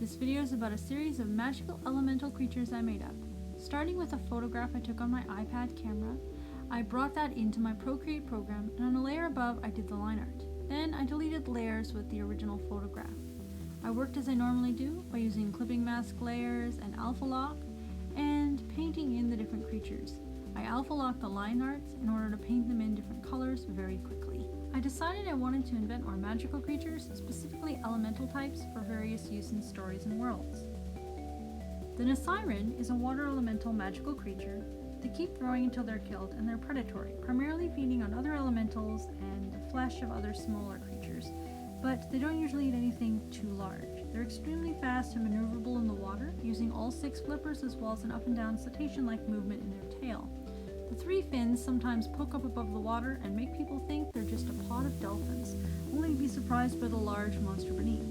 This video is about a series of magical elemental creatures I made up. Starting with a photograph I took on my iPad camera, I brought that into my Procreate program, and on a layer above I did the line art. Then I deleted layers with the original photograph. I worked as I normally do by using clipping mask layers and alpha lock and painting in the different creatures. I alpha locked the line arts in order to paint them in different colors very quickly. I decided I wanted to invent more magical creatures, specifically elemental types, for various use in stories and worlds. The Siren is a water elemental magical creature. They keep growing until they're killed, and they're predatory, primarily feeding on other elementals and the flesh of other smaller creatures, but they don't usually eat anything too large. They're extremely fast and maneuverable in the water, using all 6 flippers as well as an up and down cetacean-like movement in their tail. The 3 fins sometimes poke up above the water and make people think they're just a pod of dolphins, only to be surprised by the large monster beneath.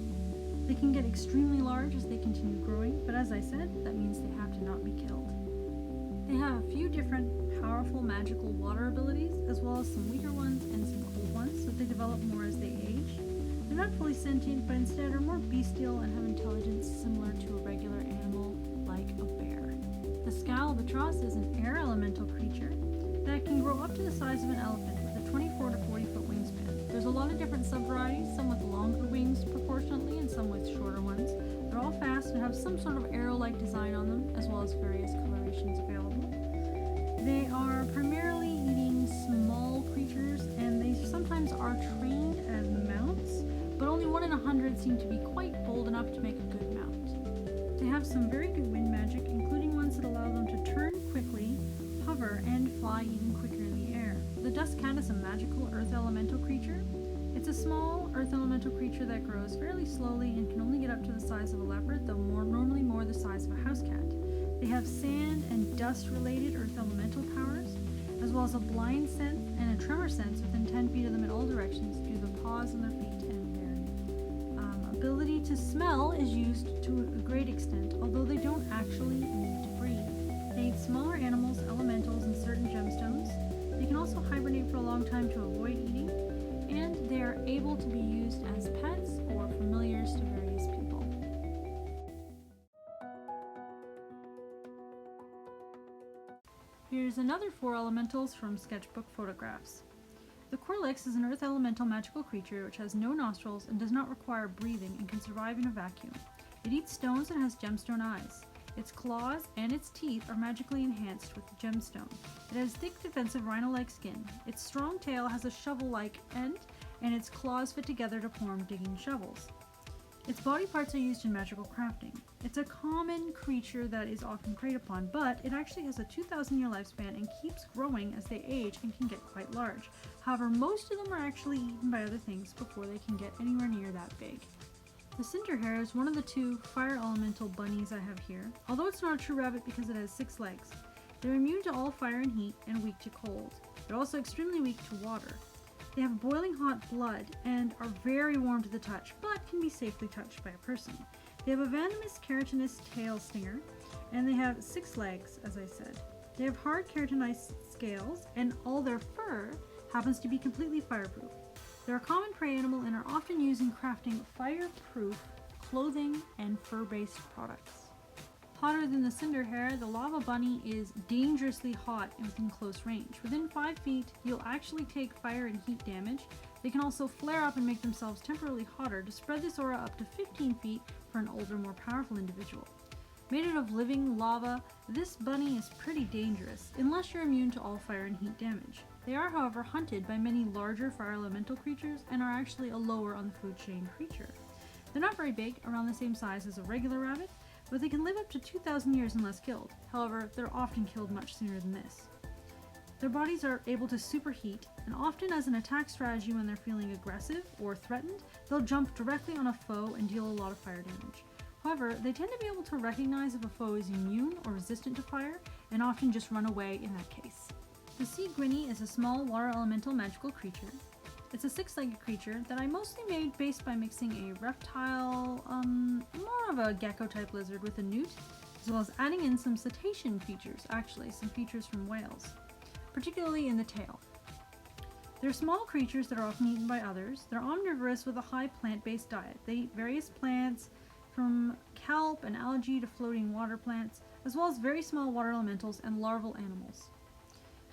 They can get extremely large as they continue growing, but as I said, that means they have to not be killed. They have a few different powerful magical water abilities, as well as some weaker ones and some cold ones, so they develop more as they age. They're not fully sentient, but instead are more bestial and have intelligence similar to a regular animal like a bear. The Scalbatros is an air elemental creature that can grow up to the size of an elephant with a 24 to 40 foot wingspan. There's a lot of different sub-varieties, some with longer wings proportionately and some with shorter ones. They're all fast and have some sort of arrow-like design on them, as well as various colorations available. They are primarily eating small creatures, and they sometimes are trained as mounts, but only 1 in 100 seem to be quite bold enough to make a good mount. They have some very good wind magic, including ones that allow them to turn quickly, hover, and fly even quicker in the air. The dust cat is a magical earth elemental creature. It's a small earth elemental creature that grows fairly slowly and can only get up to the size of a leopard, though normally more the size of a house cat. They have sand and dust related earth elemental powers, as well as a blind sense and a tremor sense within 10 feet of them in all directions due to the paws on their feet, and their ability to smell is used to a great extent, although they don't actually need to breathe. They eat smaller animals, elementals, and certain gemstones. They can also hibernate for a long time to avoid eating, and they are able to be used as pets or familiars to various people. Here's another 4 elementals from sketchbook photographs. The Corlix is an earth elemental magical creature which has no nostrils and does not require breathing and can survive in a vacuum. It eats stones and has gemstone eyes. Its claws and its teeth are magically enhanced with the gemstone. It has thick, defensive rhino-like skin. Its strong tail has a shovel-like end, and its claws fit together to form digging shovels. Its body parts are used in magical crafting. It's a common creature that is often preyed upon, but it actually has a 2,000-year lifespan and keeps growing as they age and can get quite large. However, most of them are actually eaten by other things before they can get anywhere near that big. The Cinderhare is one of the 2 fire elemental bunnies I have here, although it's not a true rabbit because it has 6 legs. They're immune to all fire and heat and weak to cold. They're also extremely weak to water. They have boiling hot blood and are very warm to the touch, but can be safely touched by a person. They have a venomous keratinous tail stinger, and they have 6 legs, as I said. They have hard keratinized scales, and all their fur happens to be completely fireproof. They're a common prey animal and are often used in crafting fireproof clothing and fur-based products. Hotter than the Cinderhare, the lava bunny is dangerously hot within close range. Within 5 feet, you'll actually take fire and heat damage. They can also flare up and make themselves temporarily hotter to spread this aura up to 15 feet for an older, more powerful individual. Made out of living lava, this bunny is pretty dangerous, unless you're immune to all fire and heat damage. They are, however, hunted by many larger fire elemental creatures and are actually a lower on the food chain creature. They're not very big, around the same size as a regular rabbit, but they can live up to 2,000 years unless killed. However, they're often killed much sooner than this. Their bodies are able to superheat, and often as an attack strategy when they're feeling aggressive or threatened, they'll jump directly on a foe and deal a lot of fire damage. However, they tend to be able to recognize if a foe is immune or resistant to fire, and often just run away in that case. The Sea Gwynny is a small water elemental magical creature. It's a 6-legged creature that I mostly made based by mixing a reptile, more of a gecko-type lizard with a newt, as well as adding in some cetacean features, actually, some features from whales, particularly in the tail. They're small creatures that are often eaten by others. They're omnivorous with a high plant-based diet. They eat various plants, from kelp and algae to floating water plants, as well as very small water elementals and larval animals.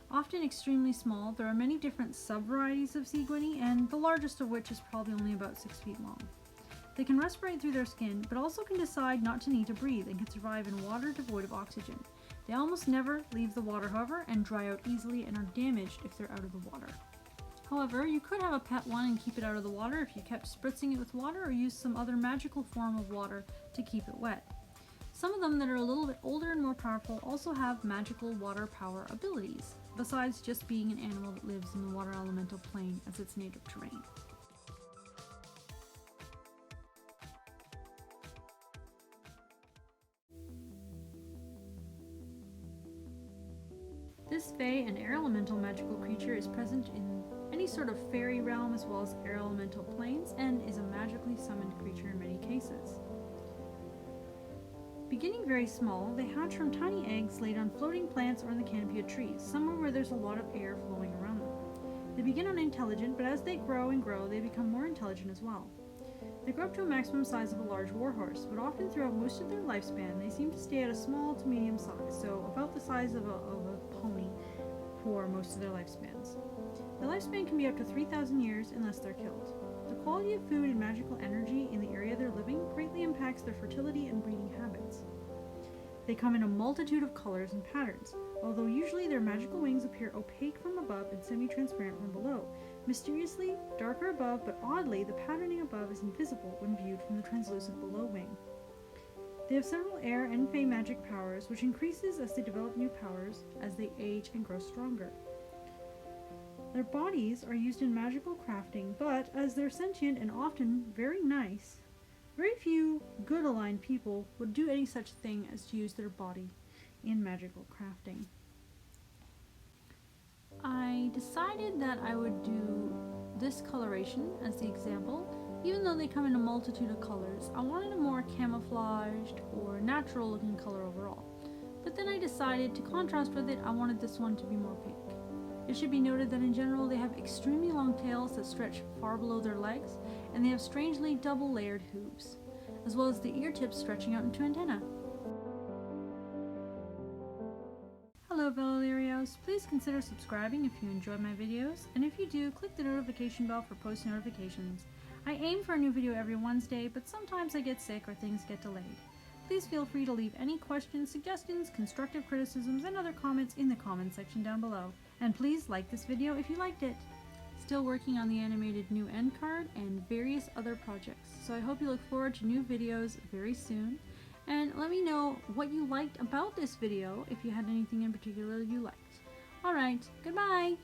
Often extremely small, there are many different subvarieties of sea guinea, and the largest of which is probably only about 6 feet long. They can respirate through their skin, but also can decide not to need to breathe and can survive in water devoid of oxygen. They almost never leave the water, however, and dry out easily and are damaged if they're out of the water. However, you could have a pet one and keep it out of the water if you kept spritzing it with water or use some other magical form of water to keep it wet. Some of them that are a little bit older and more powerful also have magical water power abilities, besides just being an animal that lives in the water elemental plane as its native terrain. This Fae and air elemental magical creature is present in any sort of fairy realm as well as air elemental planes and is a magically summoned creature in many cases. Beginning very small, they hatch from tiny eggs laid on floating plants or in the canopy of trees, somewhere where there's a lot of air flowing around them. They begin unintelligent, but as they grow and grow, they become more intelligent as well. They grow up to a maximum size of a large warhorse, but often throughout most of their lifespan, they seem to stay at a small to medium size, so about the size of a pony for most of their lifespans. Their lifespan can be up to 3,000 years unless they're killed. The quality of food and magical energy in the area they're living greatly impacts their fertility and breeding habits. They come in a multitude of colors and patterns, although usually their magical wings appear opaque from above and semi-transparent from below, mysteriously darker above, but oddly the patterning above is invisible when viewed from the translucent below wing. They have several air and Fae magic powers, which increases as they develop new powers as they age and grow stronger. Their bodies are used in magical crafting, but as they're sentient and often very nice, very few good aligned people would do any such thing as to use their body in magical crafting. I decided that I would do this coloration as the example. Even though they come in a multitude of colors, I wanted a more camouflaged or natural looking color overall. But then I decided to contrast with it, I wanted this one to be more pink. It should be noted that in general they have extremely long tails that stretch far below their legs, and they have strangely double layered hooves, as well as the ear tips stretching out into antennae. Hello fellow Lyrios, please consider subscribing if you enjoy my videos, and if you do, click the notification bell for post notifications. I aim for a new video every Wednesday, but sometimes I get sick or things get delayed. Please feel free to leave any questions, suggestions, constructive criticisms, and other comments in the comments section down below. And please like this video if you liked it. Still working on the animated new end card and various other projects, so I hope you look forward to new videos very soon. And let me know what you liked about this video if you had anything in particular you liked. Alright, goodbye!